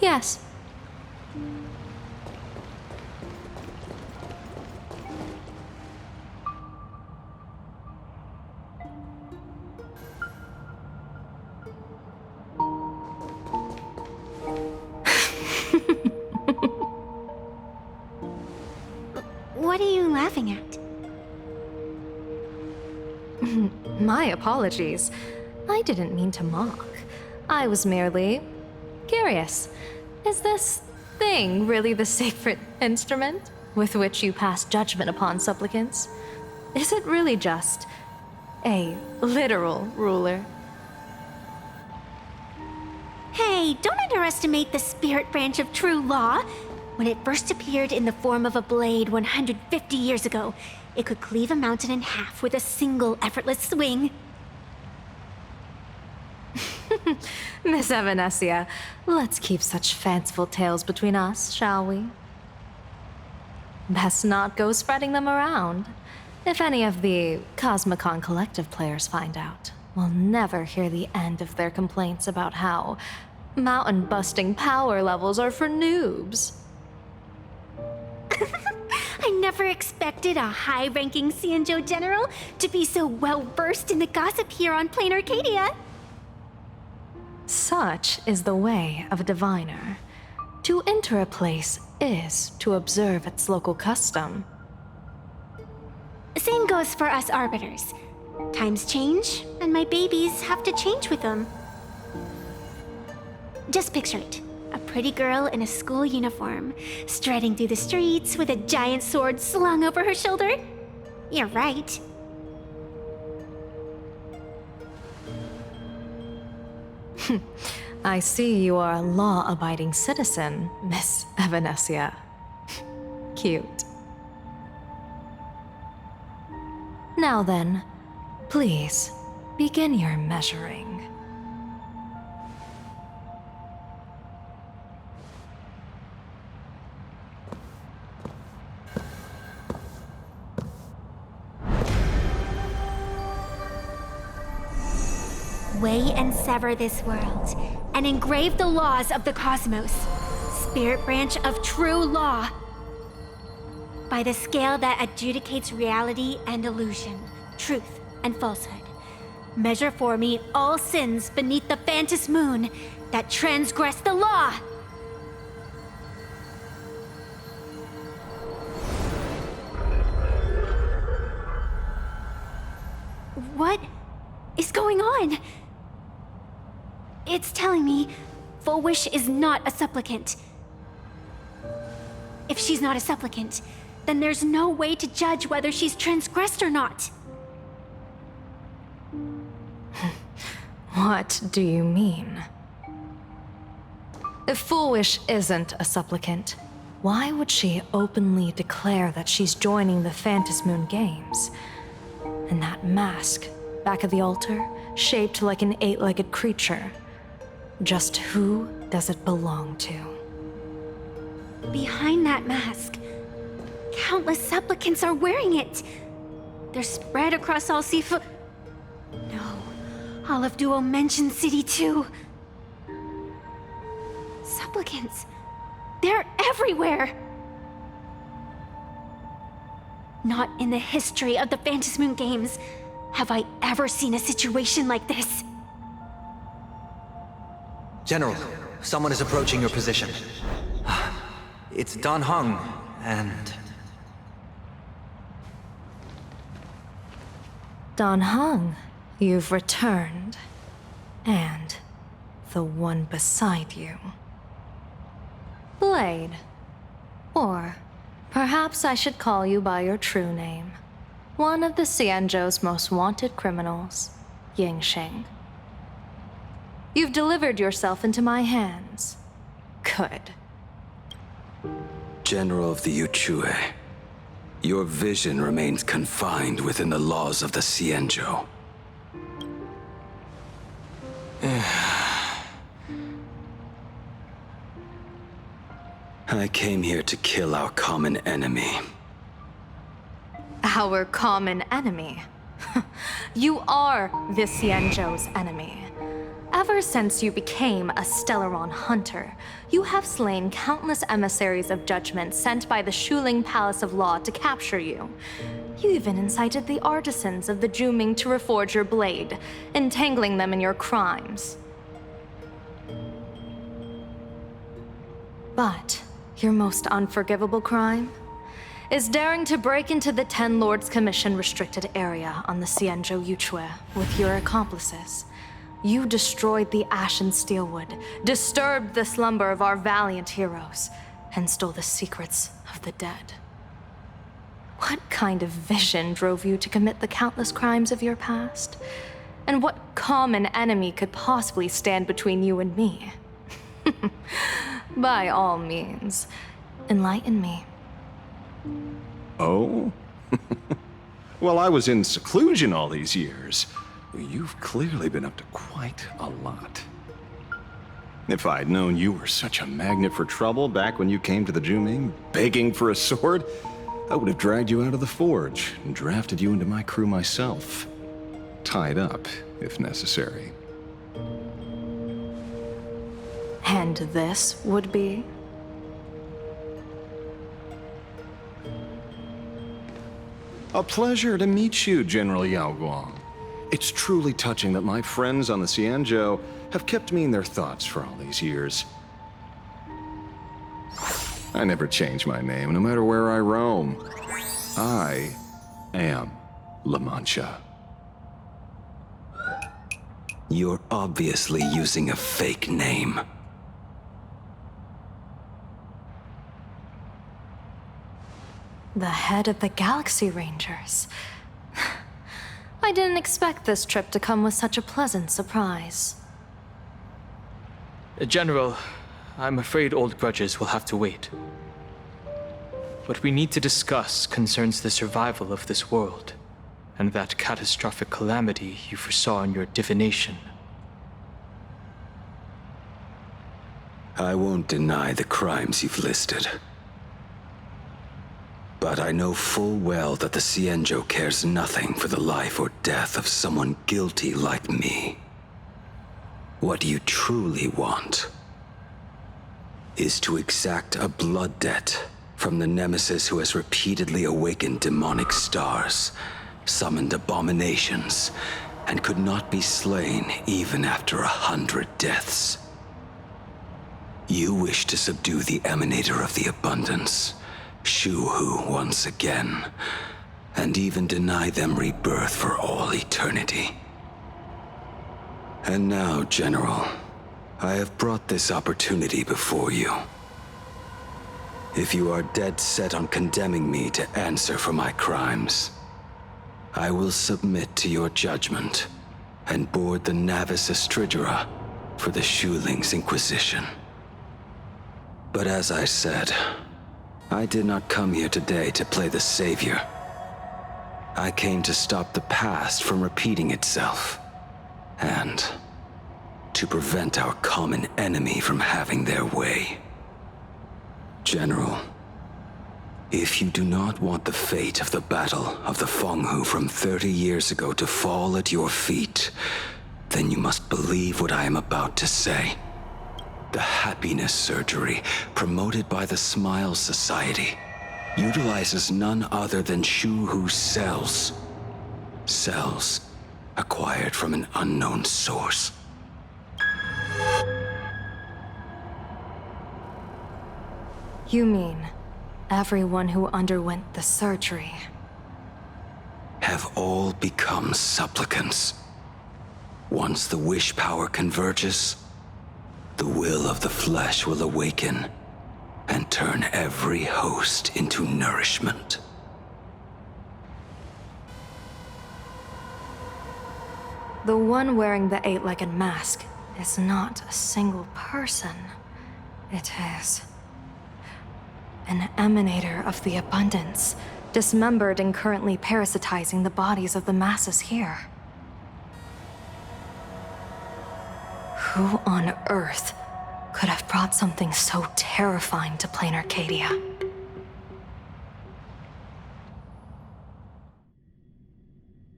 Yes. What are you laughing at? My apologies. I didn't mean to mock. I was merely curious. Is this thing really the sacred instrument with which you pass judgment upon supplicants? Is it really just a literal ruler? Hey, don't underestimate the spirit branch of true law. When it first appeared in the form of a blade 150 years ago, it could cleave a mountain in half with a single effortless swing. Miss Evanesia, let's keep such fanciful tales between us, shall we? Best not go spreading them around. If any of the Cosmicon Collective players find out, we'll never hear the end of their complaints about how mountain-busting power levels are for noobs. I never expected a high-ranking xianzhou general to be so well-versed in the gossip here on Planarcadia. Such is the way of a diviner. To enter a place is to observe its local custom. Same goes for us arbiters. Times change, and my babies have to change with them. Just picture it. A pretty girl in a school uniform, striding through the streets with a giant sword slung over her shoulder. You're right. I see you are a law-abiding citizen, Miss Evanesia. Cute. Now then, please, begin your measuring. Weigh and sever this world, and engrave the laws of the cosmos. Spirit branch of true law. By the scale that adjudicates reality and illusion, truth and falsehood. Measure for me all sins beneath the Phantom moon that transgress the law. What is going on? It's telling me Full Wish is not a supplicant. If she's not a supplicant, then there's no way to judge whether she's transgressed or not. What do you mean? If Full Wish isn't a supplicant, why would she openly declare that she's joining the Phantom Moon Games? And that mask, back of the altar, shaped like an 8-legged creature. Just who does it belong to? Behind that mask, countless supplicants are wearing it. They're spread across all Sifu. No, all of Duo mentioned City too. Supplicants, they're everywhere. Not in the history of the Phantom Moon Games have I ever seen a situation like this. General, someone is approaching your position. It's Dan Heng, and... Dan Heng, you've returned. And the one beside you. Blade. Or perhaps I should call you by your true name. One of the Xianzhou's most wanted criminals, Yingxing. You've delivered yourself into my hands. Good. General of the Yuchue, your vision remains confined within the laws of the xianzhou. I came here to kill our common enemy. Our common enemy? You are the Xianzhou's enemy. Ever since you became a Stellaron hunter, you have slain countless emissaries of judgment sent by the Shuling Palace of Law to capture you. You even incited the artisans of the Juming to reforge your blade, entangling them in your crimes. But your most unforgivable crime is daring to break into the Ten Lords Commission restricted area on the xianzhou Yuchue with your accomplices. You destroyed the Ashen Steelwood, disturbed the slumber of our valiant heroes, and stole the secrets of the dead. What kind of vision drove you to commit the countless crimes of your past? And what common enemy could possibly stand between you and me? By all means, enlighten me. Oh? Well, I was in seclusion all these years. You've clearly been up to quite a lot. If I'd known you were such a magnet for trouble back when you came to the Juming, begging for a sword, I would have dragged you out of the forge and drafted you into my crew myself. Tied up, if necessary. And this would be? A pleasure to meet you, General Yao Guang. It's truly touching that my friends on the xianzhou have kept me in their thoughts for all these years. I never change my name, no matter where I roam. I am La Mancha. You're obviously using a fake name. The head of the Galaxy Rangers. I didn't expect this trip to come with such a pleasant surprise. General, I'm afraid old grudges will have to wait. What we need to discuss concerns the survival of this world, and that catastrophic calamity you foresaw in your divination. I won't deny the crimes you've listed. But I know full well that the xianzhou cares nothing for the life or death of someone guilty like me. What you truly want is to exact a blood debt from the nemesis who has repeatedly awakened demonic stars, summoned abominations, and could not be slain even after 100 deaths. You wish to subdue the emanator of the abundance, xianzhou, once again, and even deny them rebirth for all eternity. And now, General, I have brought this opportunity before you. If you are dead set on condemning me to answer for my crimes, I will submit to your judgment and board the Navis Astridura for the Shuling's Inquisition. But as I said, I did not come here today to play the savior. I came to stop the past from repeating itself, and to prevent our common enemy from having their way. General, if you do not want the fate of the Battle of the Fenghu from 30 years ago to fall at your feet, then you must believe what I am about to say. The happiness surgery, promoted by the Smile Society, utilizes none other than xianzhou cells. Cells acquired from an unknown source. You mean everyone who underwent the surgery Have all become supplicants. Once the wish power converges, the will of the flesh will awaken and turn every host into nourishment. The one wearing the eight-legged mask is not a single person. It is an emanator of the abundance, dismembered and currently parasitizing the bodies of the masses here. Who on earth could have brought something so terrifying to planarcadia?